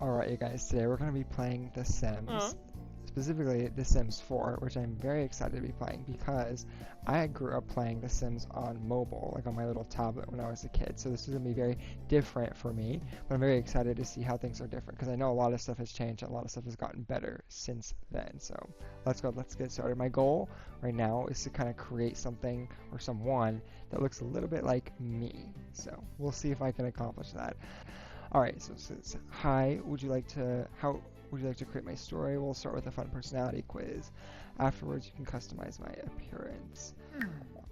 Alright, you guys, today we're going to be playing The Uh, Sims, specifically The Sims 4, which I'm very excited to be playing because I grew up playing The Sims on mobile, like on my little tablet when I was a kid, so this is going to be very different for me, but I'm very excited to see how things are different because I know a lot of stuff has changed and a lot of stuff has gotten better since then, so let's get started. My goal right now is to kind of create something or someone that looks a little bit like me, so we'll see if I can accomplish that. Alright, so it says, hi, how would you like to create my story? We'll start with a fun personality quiz. Afterwards, you can customize my appearance.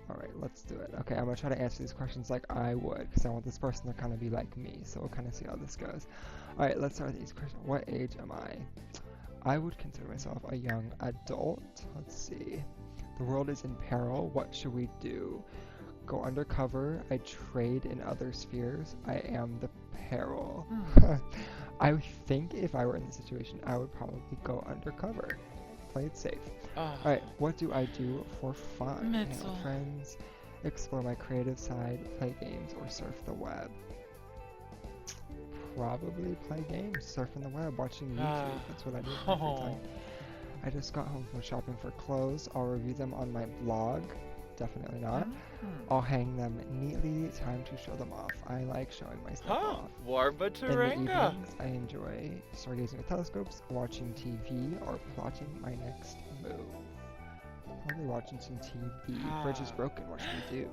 Alright, let's do it. Okay, I'm gonna try to answer these questions like I would, because I want this person to kind of be like me, so we'll kind of see how this goes. Alright, let's start with these questions. What age am I? I would consider myself a young adult. Let's see. The world is in peril. What should we do? Go undercover. I trade in other spheres. I am the peril. I think if I were in this situation, I would probably go undercover. Play it safe. Alright, what do I do for fun? Hang out with friends, explore my creative side, play games, or surf the web. Probably play games, surfing the web, watching YouTube. That's what I do in my free time. I just got home from shopping for clothes. I'll review them on my blog. Definitely not. I'll hang them neatly. Time to show them off. I like showing my stuff off. Warba In the Taranga. evenings, I enjoy stargazing with telescopes, watching TV, or plotting my next move. Probably watching some TV. Fridge is broken. What should we do?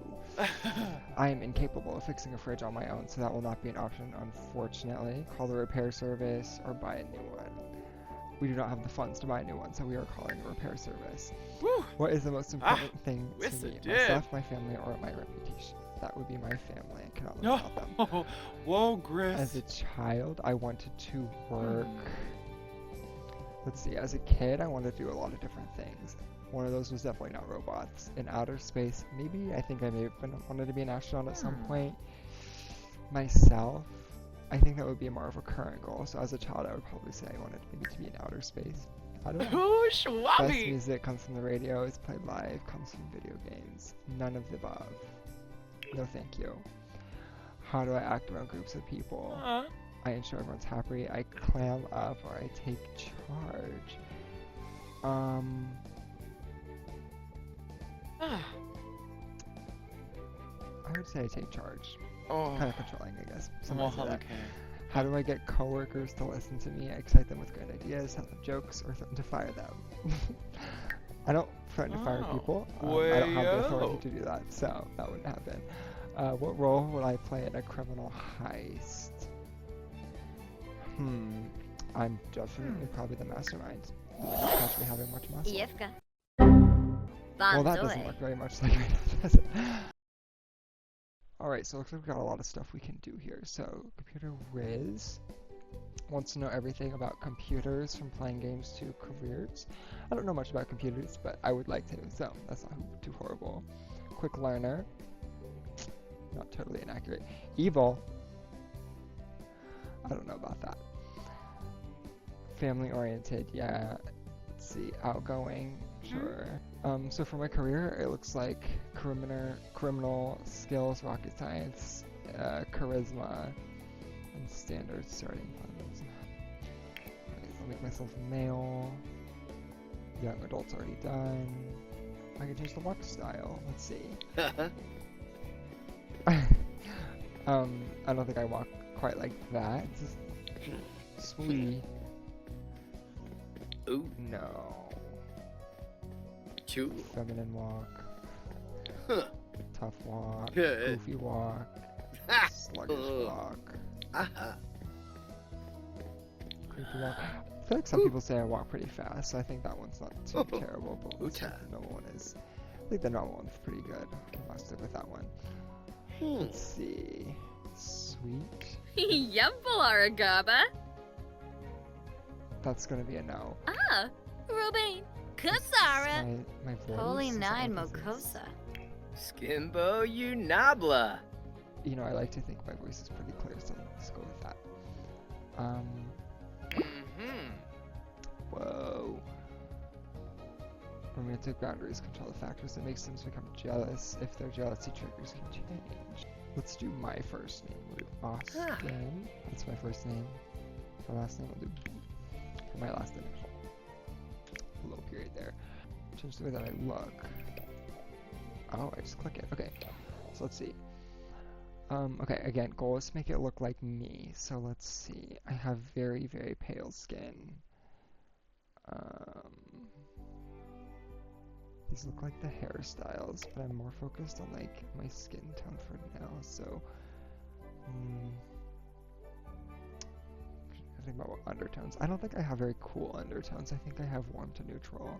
I am incapable of fixing a fridge on my own, so that will not be an option, unfortunately. Call the repair service or buy a new one. We do not have the funds to buy a new one, so we are calling a repair service. Woo. What is the most important thing to me? did. Myself, my family, or my reputation? That would be my family. I cannot live without them. Whoa, Gris. As a child, I wanted to work. Let's see, as a kid, I wanted to do a lot of different things. One of those was definitely not robots. In outer space, maybe. I think I may have wanted to be an astronaut at some point. Myself, I think that would be more of a current goal. So as a child, I would probably say I wanted maybe to be in outer space. I don't know. Ooh, Best Schwabby. music comes from the radio, is played live, comes from video games. None of the above. No thank you. How do I act around groups of people? I ensure everyone's happy. I clam up or I take charge. I would say I take charge. Kind of controlling, I guess. Something like that. How do I get coworkers to listen to me? I excite them with great ideas, tell them jokes, or threaten to fire them. I don't threaten to fire people. I don't have the authority to do that, so that wouldn't happen. What role would I play in a criminal heist? I'm definitely probably the mastermind. Catch me having much muscle. Well, that doesn't look very much like right now, does it? Alright, so it looks like we've got a lot of stuff we can do here. So, Computer Riz wants to know everything about computers, from playing games to careers. I don't know much about computers, but I would like to, so that's not too horrible. Quick learner. Not totally inaccurate. Evil. I don't know about that. Family oriented, yeah. Let's see, outgoing, sure. So for my career, it looks like criminal skills, rocket science, charisma, and standard starting funds. Okay, so I'll make myself a male. Young adult's already done. I can change the walk style. Let's see. I don't think I walk quite like that. Sweet. Ooh. No. Chew. Feminine walk. Tough walk. Good. Goofy walk. Sluggish walk. Creepy walk. I feel like some people say I walk pretty fast, so I think that one's not too terrible, but let's see what the normal one is. I think the normal one's pretty good. I'll stick with that one. Let's see. Sweet. Yumbalaragaba. That's gonna be a no. Ruben. Kasara. My voice Holy is Nine all this. Mokosa. Skimbo Unabla. You know, I like to think my voice is pretty clear, so let's go with that. Whoa. Romantic boundaries control the factors that make Sims become jealous. If their jealousy triggers can change. Let's do my first name. We'll do Austin. That's my first name. For last name, we'll do B. For my last initial. A little period there. Change the way that I look. Oh, I just click it. Okay. So let's see. Okay, again, goal is to make it look like me. So let's see. I have very, very pale skin. These look like the hairstyles, but I'm more focused on like my skin tone for now. So, I think about undertones. I don't think I have very cool undertones. I think I have warm to neutral,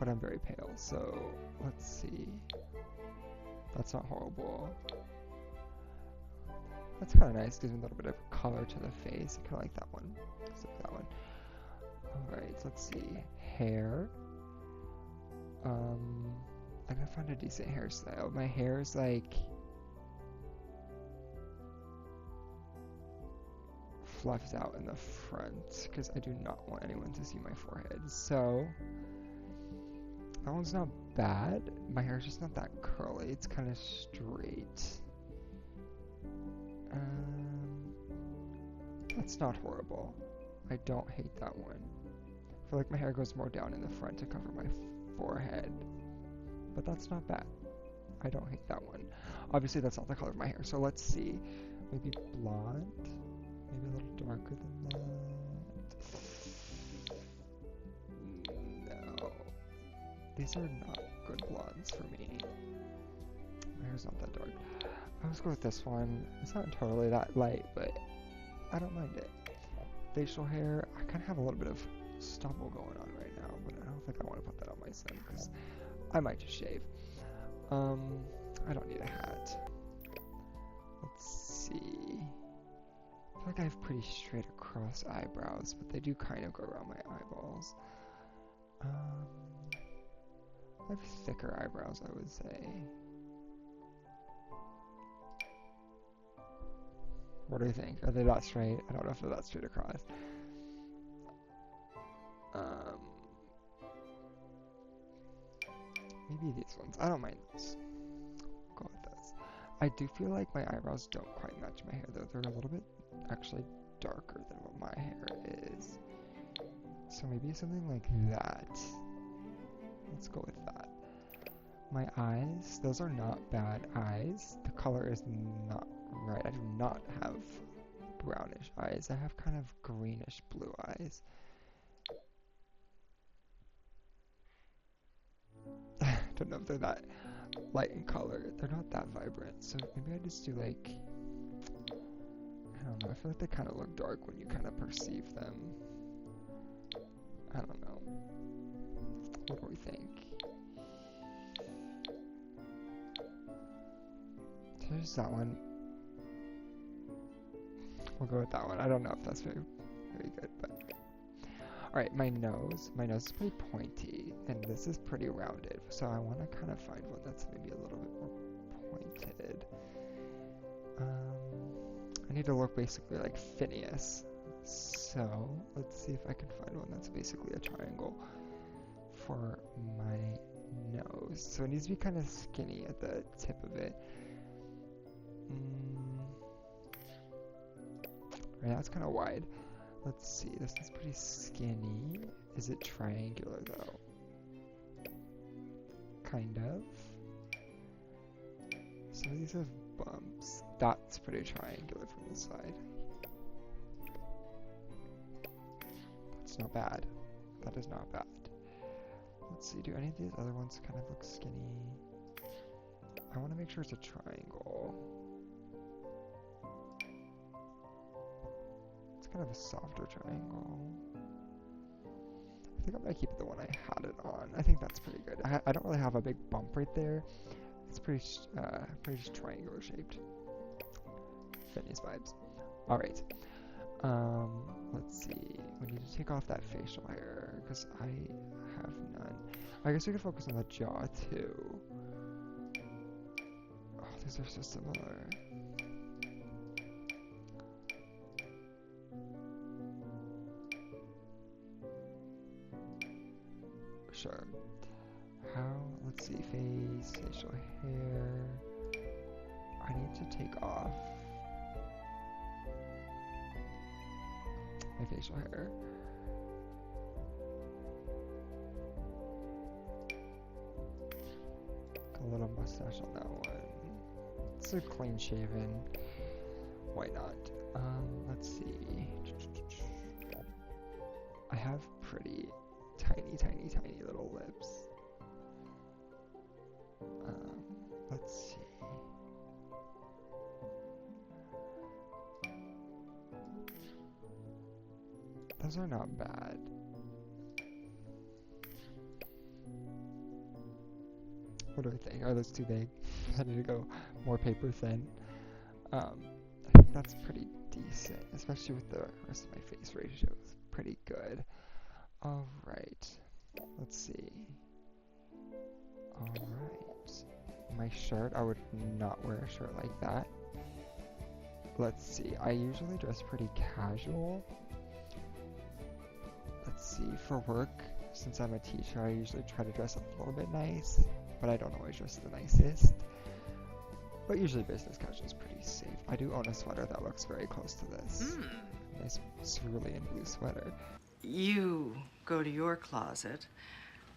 but I'm very pale. So let's see. That's not horrible. That's kind of nice. Gives me a little bit of color to the face. I kind of like that one. Except that one. Alright, so let's see. Hair. I gotta find a decent hairstyle. My hair is like fluffed out in the front because I do not want anyone to see my forehead. So that one's not bad. My hair's just not that curly. It's kind of straight. That's not horrible. I don't hate that one. I feel like my hair goes more down in the front to cover my forehead, but that's not bad. I don't hate that one. Obviously, that's not the color of my hair, so let's see. Maybe blonde? Maybe a little darker than that. No. These are not good blondes for me. My hair's not that dark. I was go with this one. It's not totally that light, but I don't mind it. Facial hair, I kind of have a little bit of stubble going on right now, but I don't think I want to put that on my sim because I might just shave. I don't need a hat. Let's see. I feel like I have pretty straight across eyebrows, but they do kind of go around my eyeballs. I have thicker eyebrows, I would say. What do you think? Are they that straight? I don't know if they're that straight across. Maybe these ones. I don't mind those. Go with this. I do feel like my eyebrows don't quite match my hair though. They're a little bit actually darker than what my hair is. So maybe something like that. Let's go with that. My eyes, those are not bad eyes. The color is not right. I do not have brownish eyes. I have kind of greenish blue eyes. I don't know if they're that light in color. They're not that vibrant. So maybe I just do like, I don't know. I feel like they kind of look dark when you kind of perceive them. I don't know. What do we think? There's that one. We'll go with that one. I don't know if that's very good, but alright, my nose. My nose is pretty pointy, and this is pretty rounded. So I want to kind of find one that's maybe a little bit more pointed. I need to look basically like Phineas. So let's see if I can find one that's basically a triangle for my nose. So it needs to be kind of skinny at the tip of it. Right, that's kind of wide. Let's see, this is pretty skinny. Is it triangular though? Kind of. Some of these have bumps. That's pretty triangular from the side. That's not bad. That is not bad. Let's see, do any of these other ones kind of look skinny? I want to make sure it's a triangle. It's kind of a softer triangle. I think I'm going to keep it the one I had it on. I think that's pretty good. I don't really have a big bump right there. It's pretty just triangular shaped. Phineas vibes. Alright. Let's see. We need to take off that facial hair because I have none. I guess we can focus on the jaw too. Oh, these are so similar. Sure. How? Let's see. Face, facial hair. I need to take off. my facial hair. A little mustache on that one. It's a clean shaven. Why not? Let's see. I have pretty tiny, tiny, tiny little lips. Let's see. Those are not bad. What do I think? Are those too big? I need to go more paper thin. I think that's pretty decent, especially with the rest of my face ratio. It's pretty good. Alright. Let's see. Alright. My shirt, I would not wear a shirt like that. Let's see. I usually dress pretty casual. Let's see. For work, since I'm a teacher, I usually try to dress a little bit nice, but I don't always dress the nicest. But usually business casual is pretty safe. I do own a sweater that looks very close to this. Nice cerulean blue sweater. You go to your closet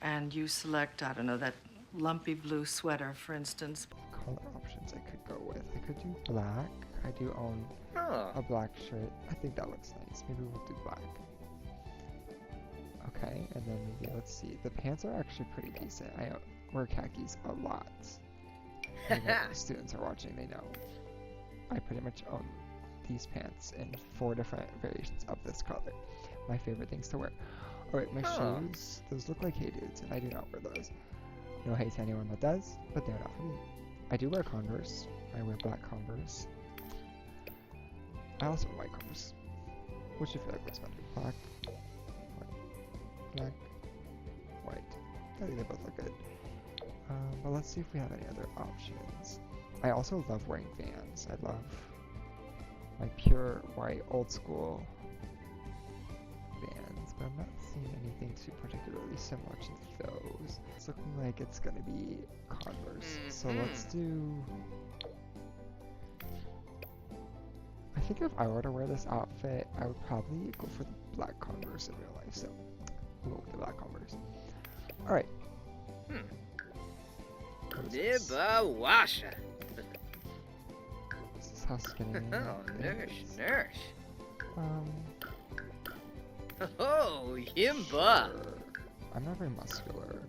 and you select, I don't know, that lumpy blue sweater, for instance. Color options I could go with. I could do black. I do own Huh. a black shirt. I think that looks nice. Maybe we'll do black. Okay, and then maybe let's see. The pants are actually pretty decent. I wear khakis a lot. And if students are watching, they know. I pretty much own these pants in 4 different variations of this color. My favorite things to wear. Alright, my shoes. Those look like Hey Dudes, and I do not wear those. No hate to anyone that does, but they're not for me. I do wear Converse. I wear black Converse. I also wear white Converse. Which I feel like looks better. Black, white, black, white. I think they both look good. But let's see if we have any other options. I also love wearing Vans. I love my pure white old school Vans, but I'm not seeing anything too particularly similar to those. It's looking like it's gonna be Converse. So let's do... I think if I were to wear this outfit, I would probably go for the black Converse in real life, so we'll go with the black Converse. Alright. Nibawasha. This is how skinny I am. Oh, nurse. Um, Oh, Yimba. sure. I'm not very muscular.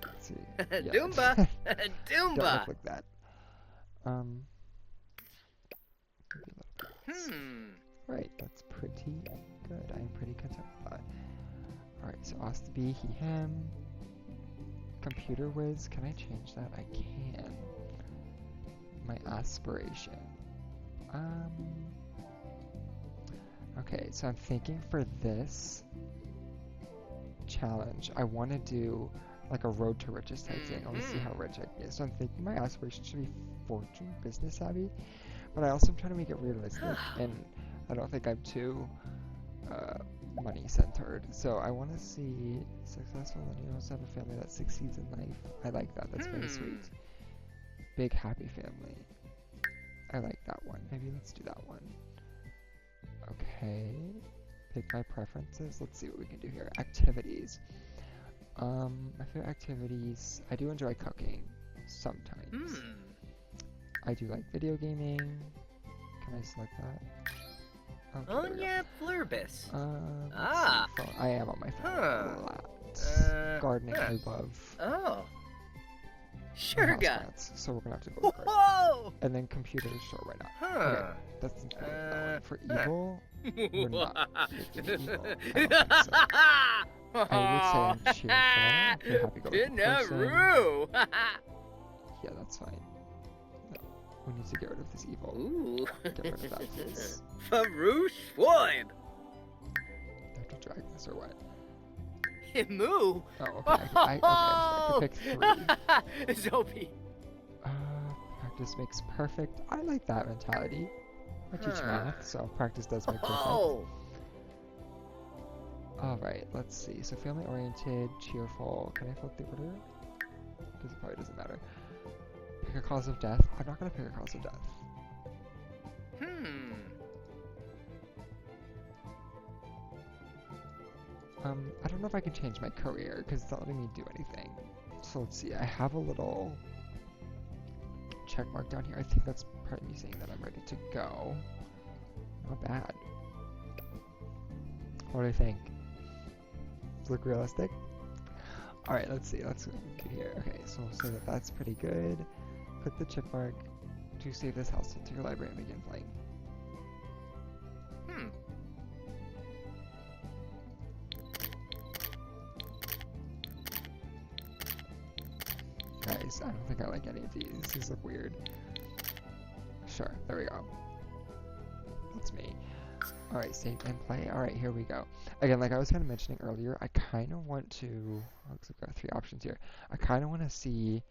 Let's see. Yeah. Doomba. Don't Doomba. look like that. Maybe a little bit. Right, that's pretty good. I'm pretty content with that. Alright, so us to be, he, him. Computer whiz, can I change that? I can. My aspiration. Okay, so I'm thinking for this challenge, I want to do like a road to riches type thing. I want to see how rich I can get. So I'm thinking my aspiration should be fortune, business savvy, but I also am trying to make it realistic, and I don't think I'm too money centered. So I want to see successful millennials have a family that succeeds in life. I like that. That's very sweet. Big happy family. I like that one. Maybe let's do that one. Okay. Pick my preferences. Let's see what we can do here. Activities. My favorite activities. I do enjoy cooking sometimes. I do like video gaming. Can I select that? Oh, there we go. Onya Flurbis. Let's see, phone. I am on my phone a lot. Gardening, I love. Oh. And Sure, guy. houseplants, so we're gonna have to go with gardening. Whoa! And then computers, sure, why not? Huh. Okay, that's important. That one. For evil, we're not freaking evil. I would say I'm cheerful. You're happy to go with the person. Pinaroo! Yeah, that's fine. No, we need to get rid of this evil. Ooh. Get rid of that, please. Farouche Schwab. Do I have to drag this or what? Moo. Oh, okay. I could pick 3. Zopi. Practice makes perfect. I like that mentality. I teach math, so practice does make perfect. Oh. Alright, let's see. So family oriented, cheerful. Can I flip the order? Because it probably doesn't matter. Pick a cause of death. I'm not gonna pick a cause of death. I don't know if I can change my career because it's not letting me do anything. So let's see, I have a little check mark down here. I think that's part of me saying that I'm ready to go. Not bad. What do I think? Does it look realistic? Alright, let's see. Let's get here. Okay, so we'll say that that's pretty good. Click the check mark to save this house to your library and begin playing. Guys, I don't think I like any of these. These look weird. Sure, there we go. That's me. Alright, save and play. Alright, here we go. Again, like I was kind of mentioning earlier, I kind of want to... Looks like I've got 3 options here. I kind of want to see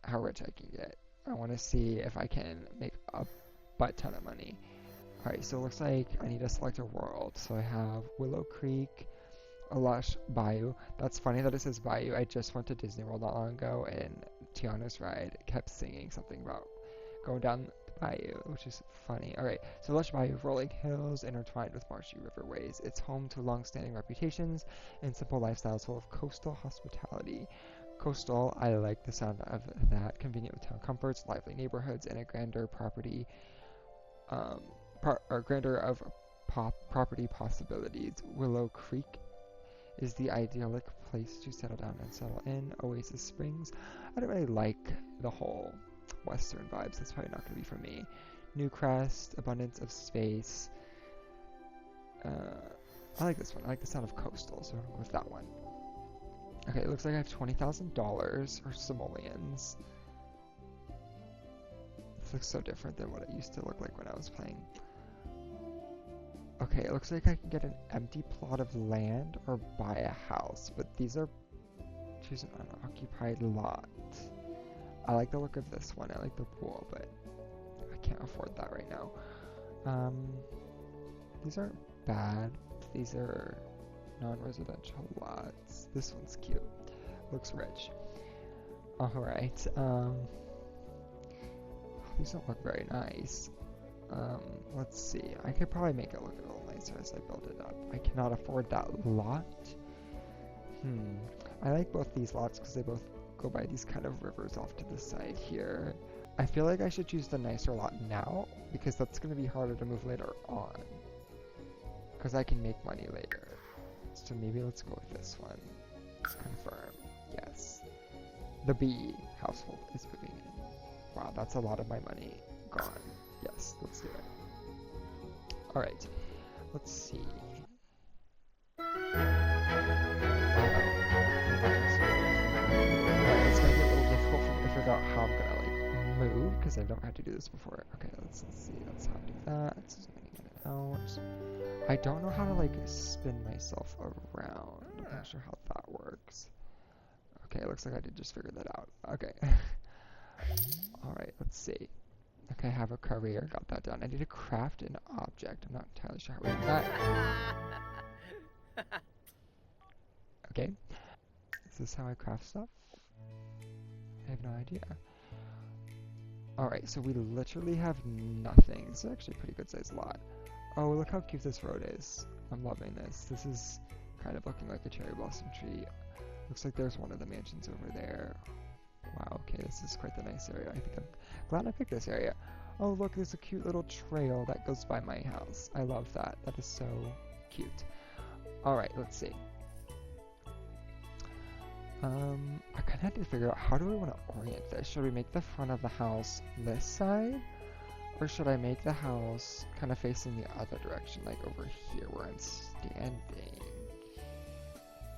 how rich I can get. I want to see if I can make a butt ton of money. Alright, so it looks like I need to select a world. So I have Willow Creek, a lush bayou. That's funny that it says bayou. I just went to Disney World not long ago, and Tiana's ride kept singing something about going down the bayou, which is funny. Alright, so lush bayou, rolling hills intertwined with marshy riverways. It's home to long-standing reputations and simple lifestyles full of coastal hospitality. Coastal, I like the sound of that. Convenient with town comforts, lively neighborhoods, and a grander property, grander of property possibilities. Willow Creek is the idyllic place to settle down and settle in. Oasis Springs, I don't really like the whole western vibes. That's probably not going to be for me. Newcrest, abundance of space. I like this one. I like the sound of coastal, so I'm going to go with that one. Okay, it looks like I have $20,000 or simoleons. This looks so different than what it used to look like when I was playing. Okay, it looks like I can get an empty plot of land or buy a house, but these are... Choose an unoccupied lot. I like the look of this one. I like the pool, but I can't afford that right now. These aren't bad. These are non-residential lots. This one's cute. Looks rich. Alright. These don't look very nice. Let's see. I could probably make it look a little nicer as I build it up. I cannot afford that lot. I like both these lots because they both go by these kind of rivers off to the side here. I feel like I should choose the nicer lot now because that's going to be harder to move later on. Because I can make money later. So maybe let's go with this one. Confirm. Yes. The B household is moving in. Wow, that's a lot of my money gone. Yes, let's do it. Alright. Let's see. It's gonna get a little difficult for me to figure out how I'm gonna like move because I've never had to do this before. Okay, let's see. That's how I do that. It's zooming in and out. I don't know how to like spin myself around. I'm not sure how that works. Okay, it looks like I did just figure that out. Okay. Alright, let's see. Okay, I have a career. Got that done. I need to craft an object. I'm not entirely sure how we do that. Okay. Is this how I craft stuff? I have no idea. Alright, so we literally have nothing. This is actually a pretty good sized lot. Oh, look how cute this road is. I'm loving this. This is kind of looking like a cherry blossom tree. Looks like there's one of the mansions over there. Wow, okay, this is quite the nice area. I think I'm glad I picked this area. Oh, look, there's a cute little trail that goes by my house. I love that. That is so cute. Alright, let's see. I kind of had to figure out how do we want to orient this. Should we make the front of the house this side? Or should I make the house kind of facing the other direction, like over here where I'm standing?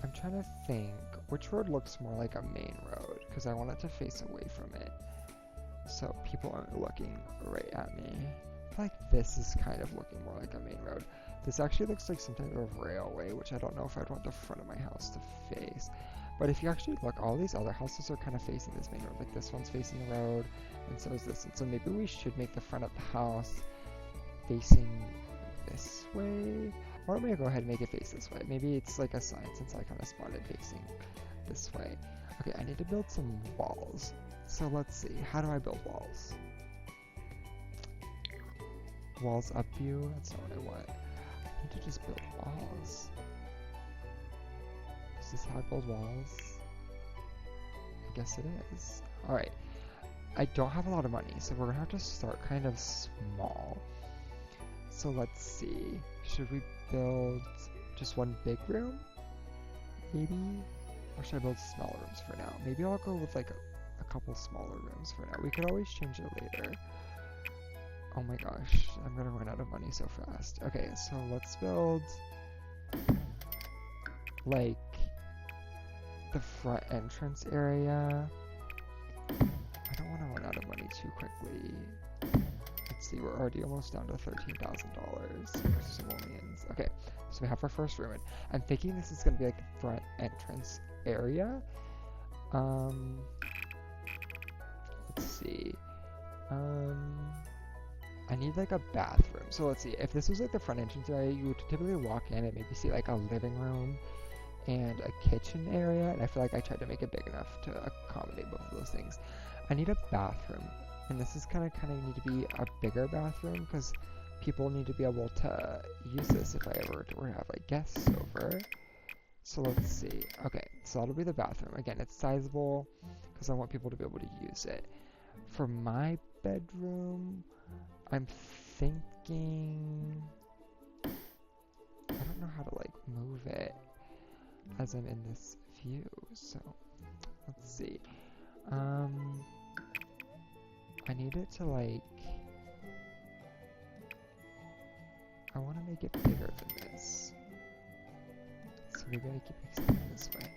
I'm trying to think which road looks more like a main road because I want it to face away from it so people aren't looking right at me. I feel like this is kind of looking more like a main road. This actually looks like some type of railway, which I don't know if I'd want the front of my house to face. But if you actually look, all these other houses are kind of facing this main road. Like this one's facing the road, and so is this. And so maybe we should make the front of the house facing this way. Or maybe go ahead and make it face this way. Maybe it's like a sign since I kind of spawned it facing this way. Okay, I need to build some walls. So let's see, how do I build walls? Walls up view? That's not what I want. I need to just build walls. this how I build walls? I guess it is. Alright. I don't have a lot of money, so we're gonna have to start kind of small. So let's see. Should we build just one big room? Maybe? Or should I build smaller rooms for now? Maybe I'll go with like a couple smaller rooms for now. We could always change it later. Oh my gosh, I'm gonna run out of money so fast. Okay, so let's build like the front entrance area. I don't want to run out of money too quickly. Let's see, we're already almost down to $13,000 simoleons. Okay, so we have our first room. I'm thinking this is gonna be like the front entrance area. Let's see. I need like a bathroom. So let's see, if this was like the front entrance area, you would typically walk in and maybe see like a living room and a kitchen area, and I feel like I tried to make it big enough to accommodate both of those things. I need a bathroom, and this is kind of need to be a bigger bathroom because people need to be able to use this if I ever were to have like guests over. So let's see. Okay, so that'll be the bathroom. Again, it's sizable because I want people to be able to use it. For my bedroom, I'm thinking, I don't know how to like move it as I'm in this view, so let's see. I need it to like, I want to make it bigger than this, so maybe I keep extending it this way.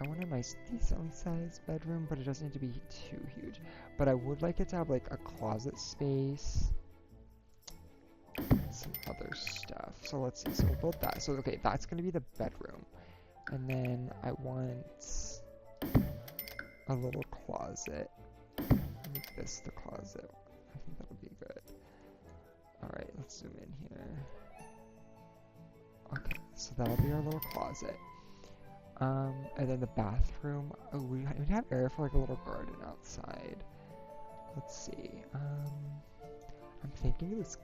I want a nice decent sized bedroom, but it doesn't need to be too huge. But I would like it to have like a closet space, some other stuff. So let's see, so we'll build that. So okay, that's gonna be the bedroom. And then I want a little closet. Make this the closet. I think that'll be good. Alright, let's zoom in here. Okay, so that'll be our little closet. And then the bathroom, oh, we have area for like a little garden outside. Let's see, I'm thinking this,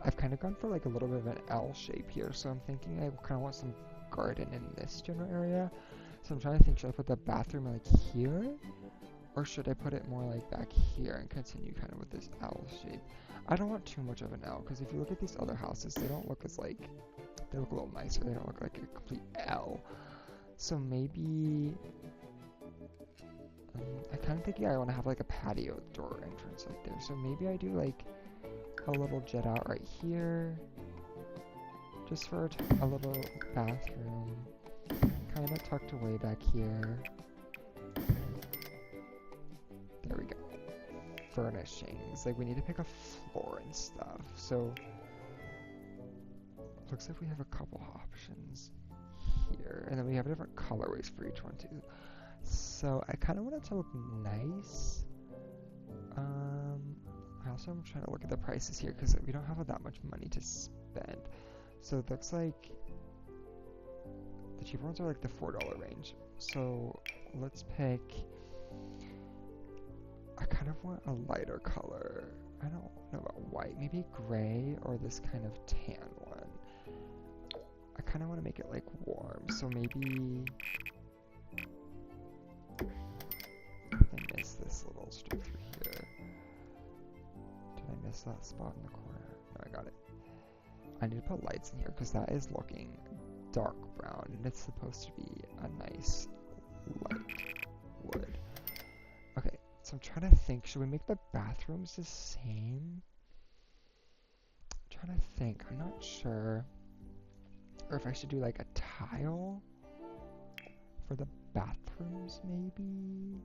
I've kind of gone for like a little bit of an L shape here, so I'm thinking I kind of want some garden in this general area. So I'm trying to think, should I put the bathroom like here? Or should I put it more like back here and continue kind of with this L shape? I don't want too much of an L, because if you look at these other houses, they don't look as like, they look a little nicer, they don't look like a complete L. So maybe, I kind of think I want to have like a patio door entrance right there. So maybe I do like a little jet out right here, just for a little bathroom, kind of tucked away back here. There we go. Furnishings, like we need to pick a floor and stuff. So looks like we have a couple options here, and then we have different colorways for each one too. So I kind of want it to look nice. I also am trying to look at the prices here because we don't have that much money to spend. So it looks like the cheaper ones are like the $4 range. So let's pick, I kind of want a lighter color. I don't know about white, maybe gray or this kind of tan one. I kind of want to make it like warm, so maybe I missed this little strip through here. Did I miss that spot in the corner? No, I got it. I need to put lights in here because that is looking dark brown and it's supposed to be a nice light wood. Okay, so I'm trying to think, should we make the bathrooms the same? I'm trying to think, I'm not sure. Or if I should do like a tile for the bathrooms, maybe?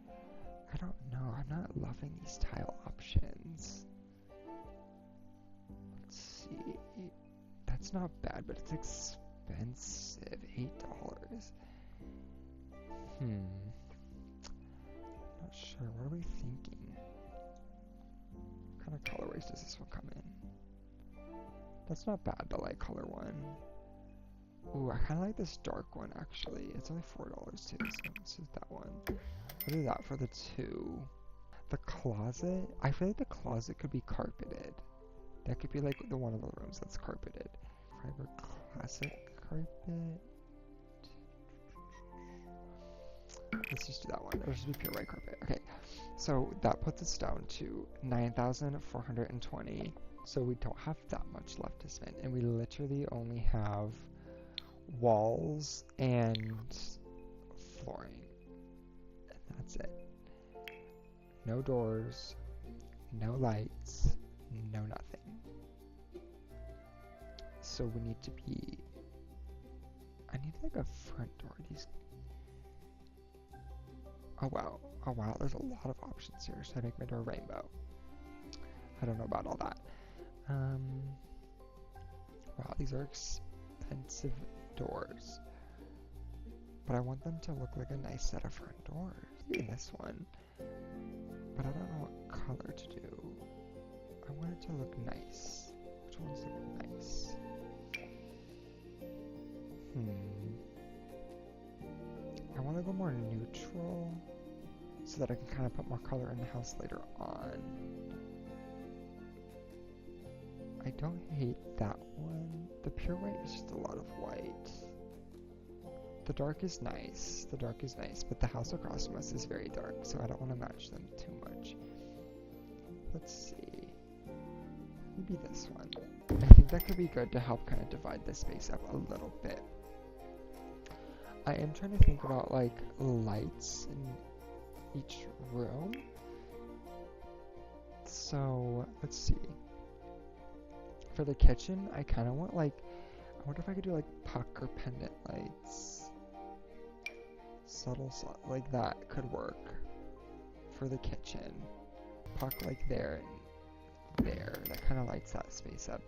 I don't know. I'm not loving these tile options. Let's see. That's not bad, but it's expensive. $8. Not sure. What are we thinking? What kind of colorways does this one come in? That's not bad, the light color one. Ooh, I kind of like this dark one, actually. It's only $4 too, so let's do that one. We'll do that for the two. The closet, I feel like the closet could be carpeted. That could be like the one of the rooms that's carpeted. Fiber classic carpet. let's just do that one. It'll just be pure white carpet. Okay, so that puts us down to 9,420. So we don't have that much left to spend, and we literally only have walls and flooring, and that's it. No doors, no lights, no nothing. So we need to be, I need like a front door. These, oh wow, there's a lot of options here. Should I make my door rainbow? I don't know about all that. Wow, these are expensive doors. But I want them to look like a nice set of front doors. Maybe this one. But I don't know what color to do. I want it to look nice. Which ones look nice? I want to go more neutral so that I can kind of put more color in the house later on. I don't hate that one. The pure white is just a lot of white. The dark is nice. The dark is nice, but the house across from us is very dark, so I don't want to match them too much. Let's see. Maybe this one. I think that could be good to help kind of divide the space up a little bit. I am trying to think about like lights in each room. So let's see. For the kitchen, I kind of want like, I wonder if I could do like puck or pendant lights. Subtle, like that could work for the kitchen. Puck like there and there. That kind of lights that space up.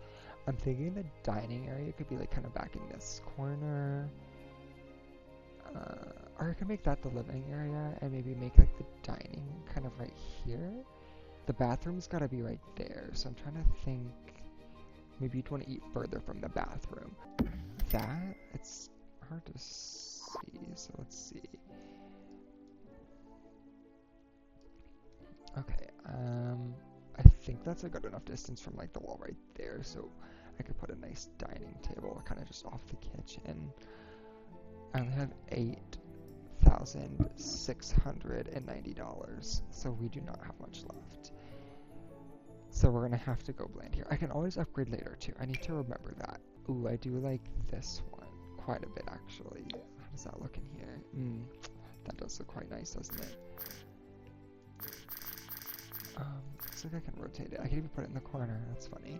I'm thinking the dining area could be like kind of back in this corner. Or I could make that the living area and maybe make like the dining kind of right here. The bathroom's gotta be right there, so I'm trying to think. Maybe you'd want to eat further from the bathroom. That, it's hard to see, so let's see. Okay, I think that's a good enough distance from like the wall right there, so I could put a nice dining table kind of just off the kitchen. I only have $8,690, so we do not have much left. So we're gonna have to go bland here. I can always upgrade later too. I need to remember that. Ooh, I do like this one quite a bit actually. How does that look in here? That does look quite nice, doesn't it? Looks like I can rotate it. I can even put it in the corner. That's funny.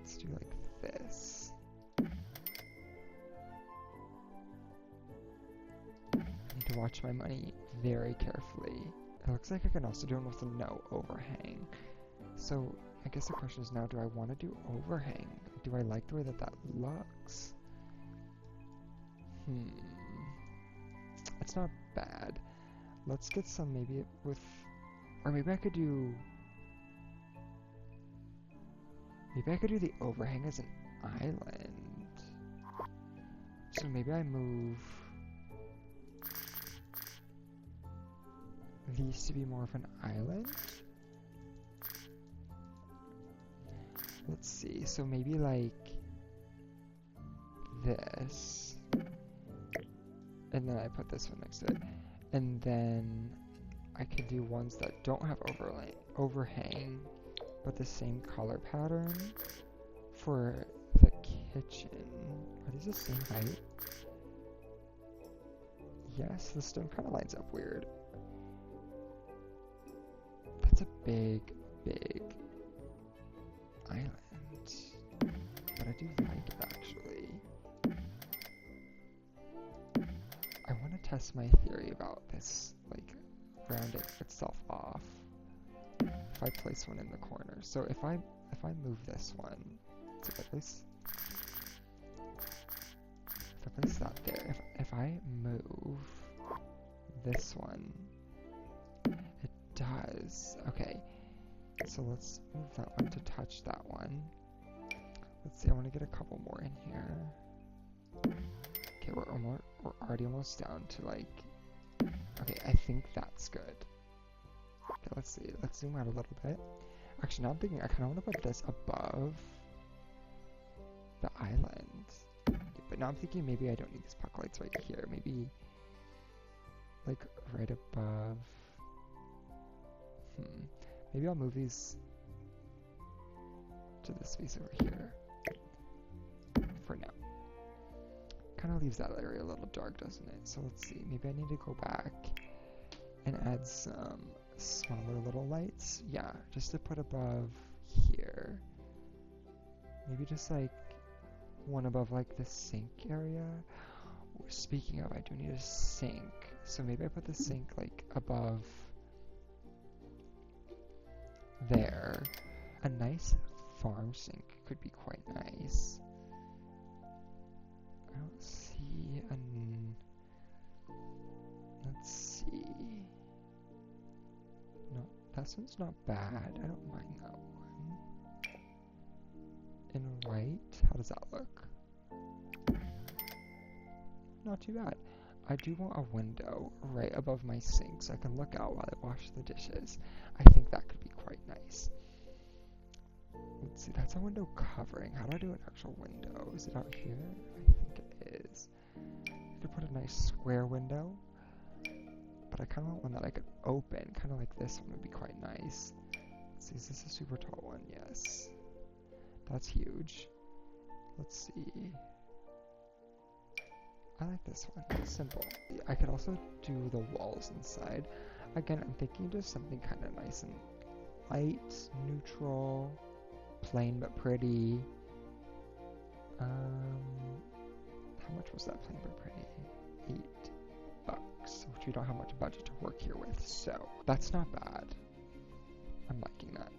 Let's do like this. I need to watch my money very carefully. It looks like I can also do them with no overhang. So I guess the question is now, do I want to do overhang? Do I like the way that that looks? It's not bad. Let's get some maybe with, or maybe I could do the overhang as an island. So maybe I move these to be more of an island. Let's see, so maybe like this, and then I put this one next to it, and then I could do ones that don't have overhang, but the same color pattern for the kitchen. Are these the same height? Yes, the stone kind of lines up weird. That's a big island, but I do like it actually. I want to test my theory about this, like rounding itself off. If I place one in the corner, so if I move this one, it's a good place. If I place that there, if I move this one, it does. Okay, so let's move that one to touch that one. Let's see, I want to get a couple more in here. Okay, we're already almost down to like, okay, I think that's good. Okay, let's see, let's zoom out a little bit. Actually, now I'm thinking I kind of want to put this above the island. But now I'm thinking maybe I don't need these puck lights right here. Maybe like right above. Maybe I'll move these to this space over here for now. Kind of leaves that area a little dark, doesn't it? So let's see. Maybe I need to go back and add some smaller little lights. Yeah, just to put above here. Maybe just like one above like the sink area. Speaking of, I do need a sink. So maybe I put the sink like above there. A nice farm sink could be quite nice. I don't see an... Let's see. No, that one's not bad. I don't mind that one. In white, how does that look? Not too bad. I do want a window right above my sink so I can look out while I wash the dishes. I think that could be quite nice. Let's see, that's a window covering. How do I do an actual window? Is it out here? I think it is. I could put a nice square window, but I kind of want one that I could open, kind of like this one would be quite nice. Let's see, is this a super tall one? Yes. That's huge. Let's see. I like this one. It's simple. I could also do the walls inside. Again, I'm thinking just something kind of nice and light, neutral, plain but pretty. How much was that plain but pretty? $8, which we don't have much budget to work here with, so that's not bad. I'm liking that.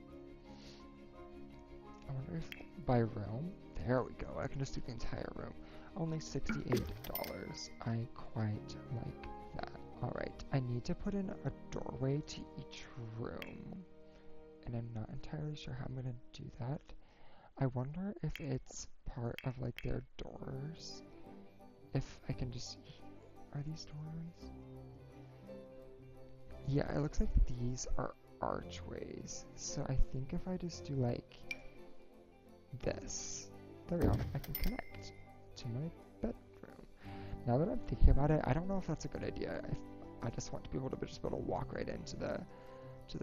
I wonder if by room, there we go. I can just do the entire room. Only $68. I quite like that. Alright, I need to put in a doorway to each room. And I'm not entirely sure how I'm going to do that. I wonder if it's part of like their doors. If I can just... Are these doors? Yeah, it looks like these are archways. So I think if I just do like this, there we go, I can connect to my bedroom. Now that I'm thinking about it, I don't know if that's a good idea. I just want to be able to walk right into the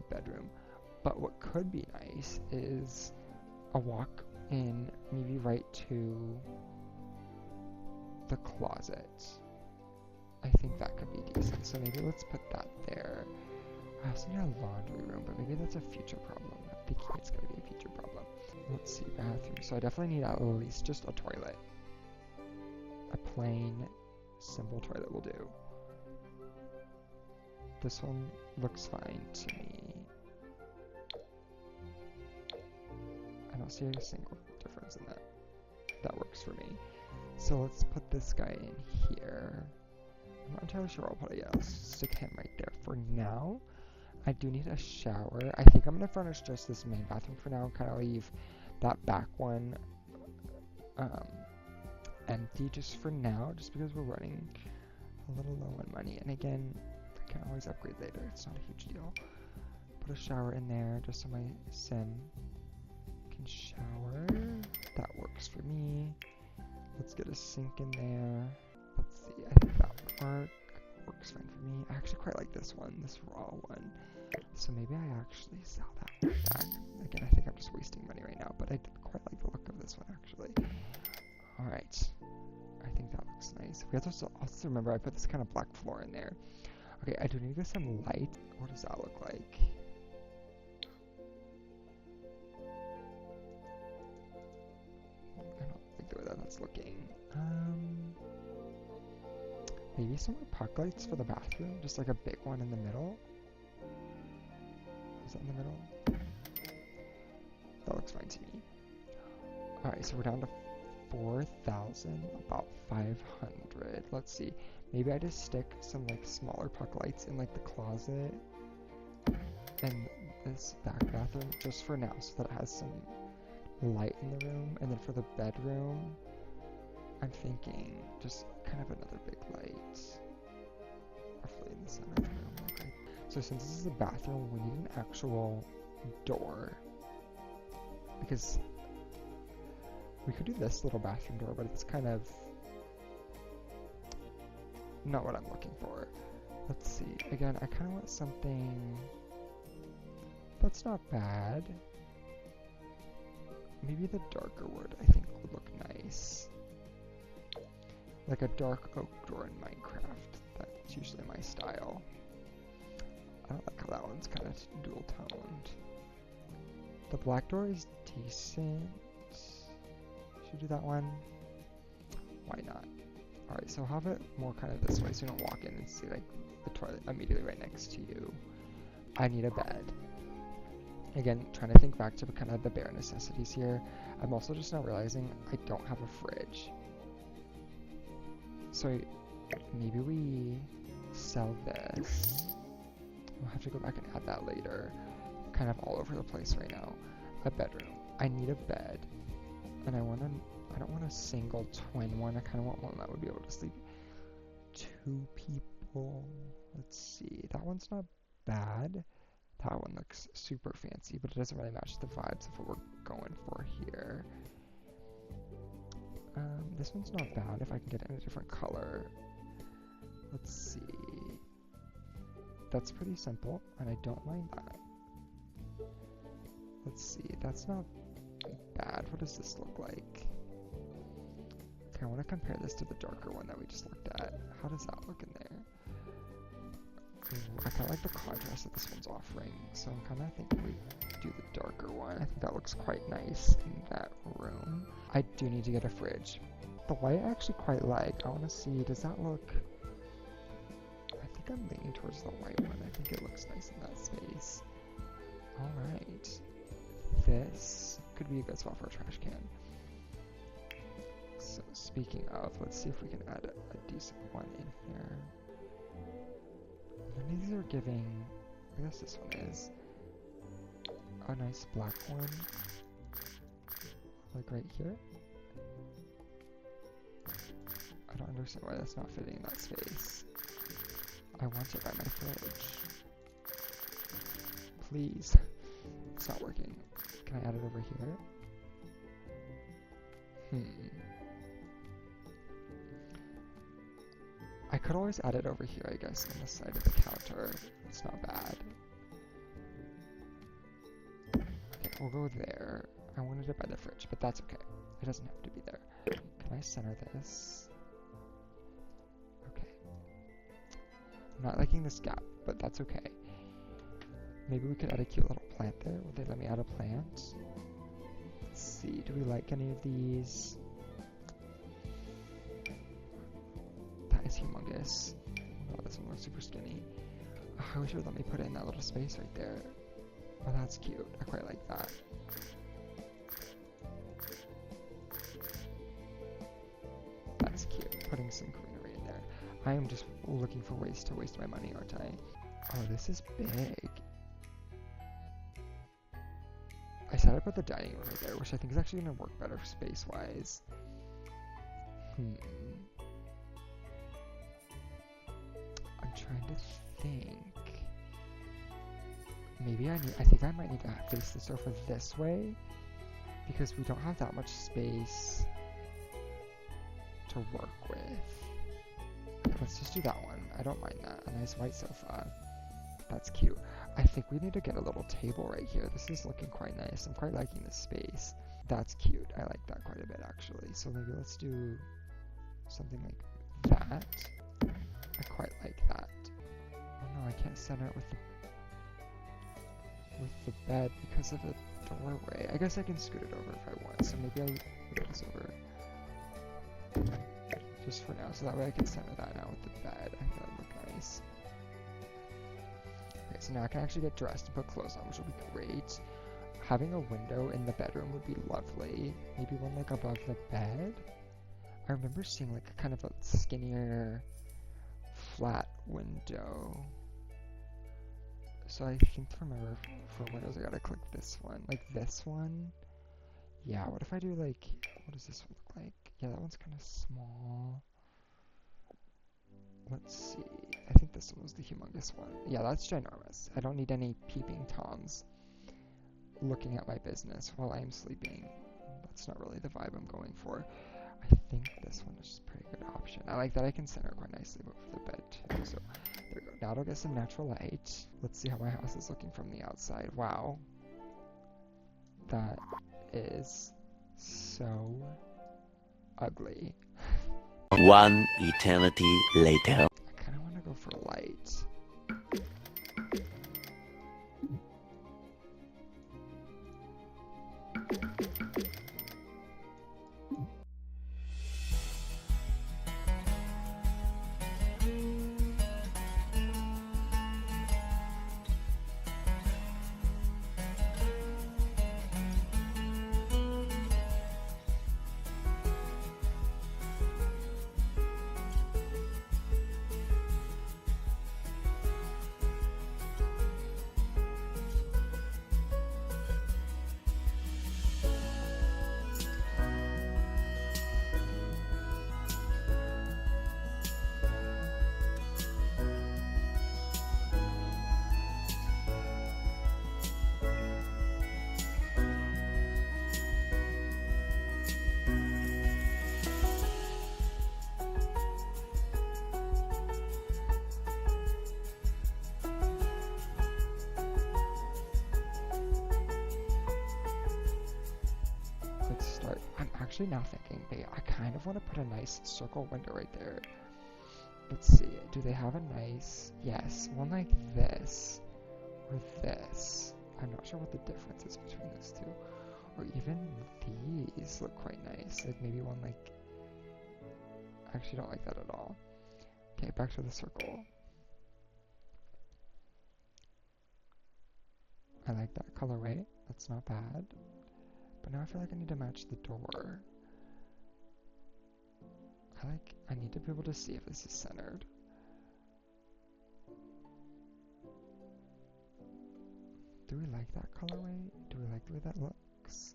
bedroom. But what could be nice is a walk in, maybe right to the closet. I think that could be decent. So maybe let's put that there. I also need a laundry room, but maybe that's a future problem. I'm thinking it's going to be a future problem. Let's see, bathroom. So I definitely need at least just a toilet. A plain, simple toilet will do. This one looks fine to me. I don't see a single difference in that. That works for me. So let's put this guy in here. I'm not entirely sure I'll put it yet. Let's stick him right there. For now, I do need a shower. I think I'm going to furnish just this main bathroom for now and kind of leave that back one empty just for now, just because we're running a little low on money. And again, I can always upgrade later. It's not a huge deal. Put a shower in there just so my sim can shower. That works for me. Let's get a sink in there. Let's see, I think that would work. Works fine for me. I actually quite like this one, this raw one. So maybe I actually sell that one back. Again, I think I'm just wasting money right now, but I did quite like the look of this one actually. Alright. I think that looks nice. We also remember I put this kind of black floor in there. Okay, I do need to get some light. What does that look like? I don't think the way that that's looking. Maybe some more puck lights for the bathroom, just like a big one in the middle. Is that in the middle? That looks fine to me. Alright, so we're down to 4,000, about 500. Let's see. Maybe I just stick some like smaller puck lights in like the closet and this back bathroom just for now, so that it has some light in the room. And then for the bedroom, I'm thinking just kind of another big light, roughly in the center of the room. Okay. So since this is a bathroom, we need an actual door, because we could do this little bathroom door, but it's kind of not what I'm looking for. Let's see. Again, I kind of want something that's not bad. Maybe the darker wood I think would look nice. Like a dark oak door in Minecraft. That's usually my style. I don't like how that one's kind of dual toned. The black door is decent. Should we do that one? Why not? Alright, so have it more kind of this way so you don't walk in and see like the toilet immediately right next to you. I need a bed. Again, trying to think back to kind of the bare necessities here. I'm also just now realizing I don't have a fridge. So maybe we sell this. We'll have to go back and add that later. Kind of all over the place right now. A bedroom. I need a bed. And I don't want a single twin one. I kind of want one that would be able to sleep 2 people. Let's see. That one's not bad. That one looks super fancy, but it doesn't really match the vibes of what we're going for here. This one's not bad if I can get it in a different color. Let's see. That's pretty simple, and I don't mind that. Let's see. That's not bad. What does this look like? Okay, I want to compare this to the darker one that we just looked at. How does that look in there? I kind of like the contrast that this one's offering, so I'm kind of thinking we do the darker one. I think that looks quite nice in that room. I do need to get a fridge. The white I actually quite like. I want to see, does that look... I think I'm leaning towards the white one. I think it looks nice in that space. Alright. This could be a good spot for a trash can. So speaking of, let's see if we can add a decent one in here. None of these are giving, I guess this one is, a nice black one, like right here. I don't understand why that's not fitting in that space. I want it by my fridge. Please. It's not working. Can I add it over here? I could always add it over here, I guess, on the side of the counter. It's not bad. Okay, we'll go there. I wanted it by the fridge, but that's okay. It doesn't have to be there. Can I center this? Okay. I'm not liking this gap, but that's okay. Maybe we could add a cute little plant there. Would they let me add a plant? Let's see, do we like any of these? Is humongous. Oh, this one looks super skinny. Oh, I wish it would let me put it in that little space right there. Oh, that's cute. I quite like that. That's cute. Putting some greenery in there. I am just looking for ways to waste my money, aren't I? Oh, this is big. I said I put the dining room right there, which I think is actually going to work better space-wise. I'm trying to think. Maybe I think I might need to face the sofa this way because we don't have that much space to work with. Let's just do that one. I don't mind that. A nice white sofa. That's cute. I think we need to get a little table right here. This is looking quite nice. I'm quite liking this space. That's cute. I like that quite a bit actually. So maybe let's do something like that. I quite like that. Oh no, I can't center it with the bed because of the doorway. I guess I can scoot it over if I want. So maybe I put this over just for now. So that way I can center that now with the bed. I think that would look nice. Okay, so now I can actually get dressed and put clothes on, which will be great. Having a window in the bedroom would be lovely. Maybe one like above the bed. I remember seeing like a kind of a skinnier flat window. So I think for windows I gotta click this one. Like this one. Yeah, what if I do like, what does this one look like? Yeah, that one's kind of small. Let's see. I think this one was the humongous one. Yeah, that's ginormous. I don't need any peeping toms looking at my business while I'm sleeping. That's not really the vibe I'm going for. I think this one is a pretty good option. I like that I can center quite nicely over the bed too. So there we go. Now it'll get some natural light. Let's see how my house is looking from the outside. Wow. That is so ugly. One eternity later. I kind of want to go for light. Let's start. I'm actually now thinking, I kind of want to put a nice circle window right there. Let's see. Do they have a nice... Yes, one like this or this. I'm not sure what the difference is between those two. Or even these look quite nice. Like maybe one like... I actually don't like that at all. Okay, back to the circle. I like that colorway. That's not bad. But now I feel like I need to match the door. I need to be able to see if this is centered. Do we like that colorway? Do we like the way that looks?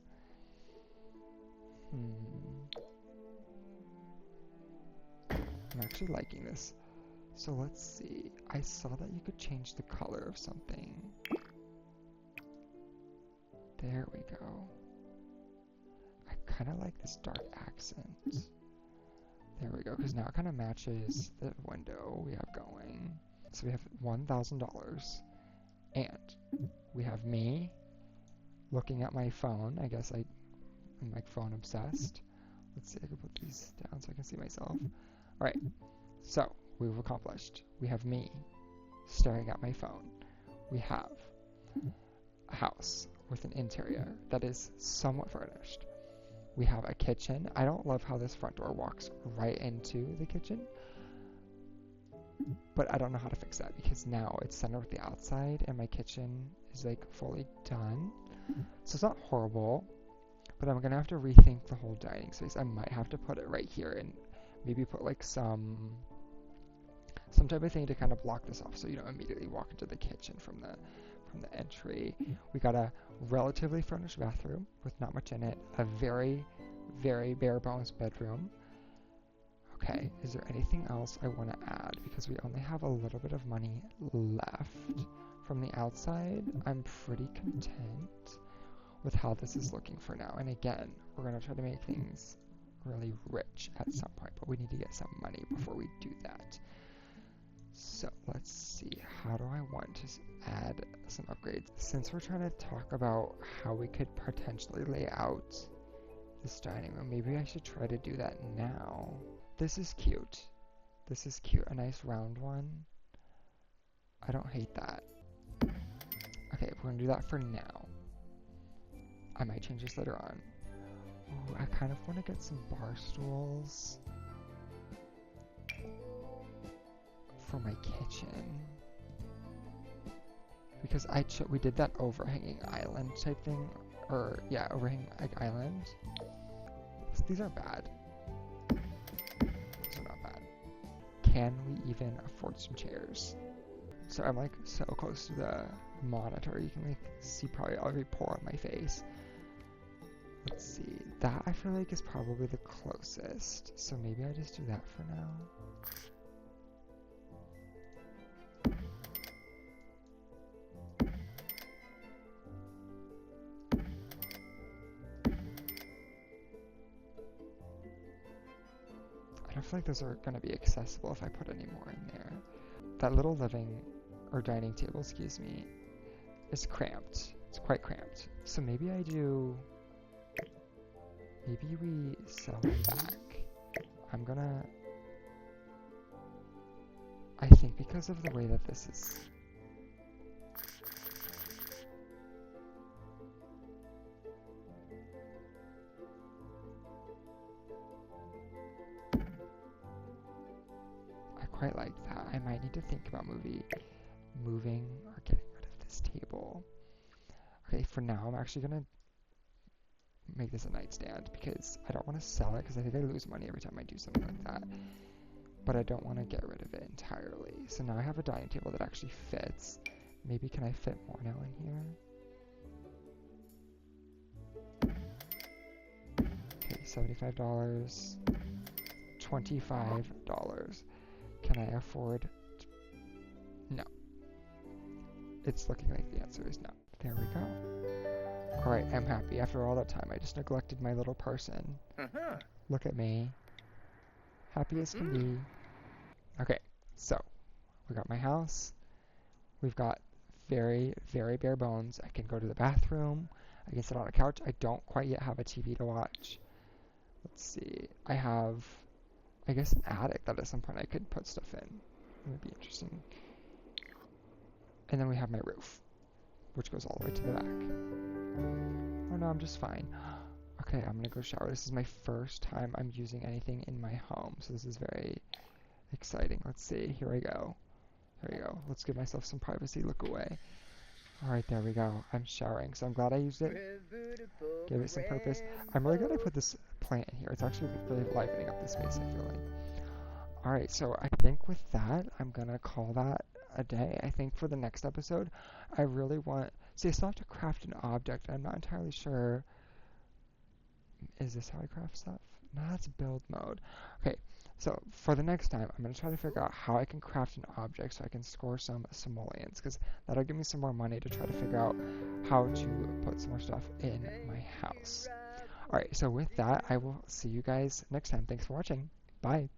I'm actually liking this. So let's see. I saw that you could change the color of something. There we go. I kind of like this dark accent. There we go, because now it kind of matches the window we have going. So we have $1,000. And we have me looking at my phone. I guess I'm like phone obsessed. Let's see, I can put these down so I can see myself. Alright, so we've accomplished. We have me staring at my phone. We have a house with an interior that is somewhat furnished. We have a kitchen. I don't love how this front door walks right into the kitchen, but I don't know how to fix that because now it's centered with the outside and my kitchen is like fully done. So it's not horrible, but I'm gonna have to rethink the whole dining space. I might have to put it right here and maybe put like some type of thing to kind of block this off so you don't immediately walk into the kitchen from the entry. We got a relatively furnished bathroom with not much in it, a very, very bare bones bedroom. Okay, is there anything else I want to add? Because we only have a little bit of money left from the outside. I'm pretty content with how this is looking for now. And again, we're going to try to make things really rich at some point, but we need to get some money before we do that. So let's see, how do I want to add some upgrades? Since we're trying to talk about how we could potentially lay out this dining room, maybe I should try to do that now. This is cute. This is cute, a nice round one. I don't hate that. Okay, we're gonna do that for now. I might change this later on. Ooh, I kind of want to get some bar stools for my kitchen because we did that overhanging island type thing, or yeah, overhanging island. So these are bad. These are not bad. Can we even afford some chairs? So I'm like so close to the monitor, you can like see probably every pore on my face. Let's see, that I feel like is probably the closest. So maybe I just do that for now. don't feel like those are going to be accessible if I put any more in there. That little living or dining table, excuse me, is cramped. It's quite cramped. So maybe I do... Maybe we sell them back. I'm gonna... I think because of the way that this is... I quite like that. I might need to think about moving or getting rid of this table. Okay, for now I'm actually gonna make this a nightstand because I don't want to sell it because I think I lose money every time I do something like that. But I don't want to get rid of it entirely. So now I have a dining table that actually fits. Maybe can I fit more now in here? Okay, $75. $25. Can I afford... No. It's looking like the answer is no. There we go. Alright, I'm happy. After all that time, I just neglected my little person. Look at me. Happy as can be. Okay, so we got my house. We've got very, very bare bones. I can go to the bathroom. I can sit on a couch. I don't quite yet have a TV to watch. Let's see. I have, I guess, an attic that at some point I could put stuff in. It would be interesting. And then we have my roof, which goes all the way to the back. Oh no, I'm just fine. Okay, I'm gonna go shower. This is my first time I'm using anything in my home, so this is very exciting. Let's see. Here we go. There we go. Let's give myself some privacy. Look away. Alright, there we go. I'm showering, so I'm glad I used it. Give it some purpose. I'm really glad I put this plant in here. It's actually really livening up the space, I feel like. Alright, so I think with that, I'm gonna call that a day. I think for the next episode, I really want... See, I still have to craft an object. I'm not entirely sure... Is this how I craft stuff? No, that's build mode. Okay, so for the next time, I'm going to try to figure out how I can craft an object so I can score some simoleons, because that'll give me some more money to try to figure out how to put some more stuff in my house. Alright, so with that, I will see you guys next time. Thanks for watching. Bye.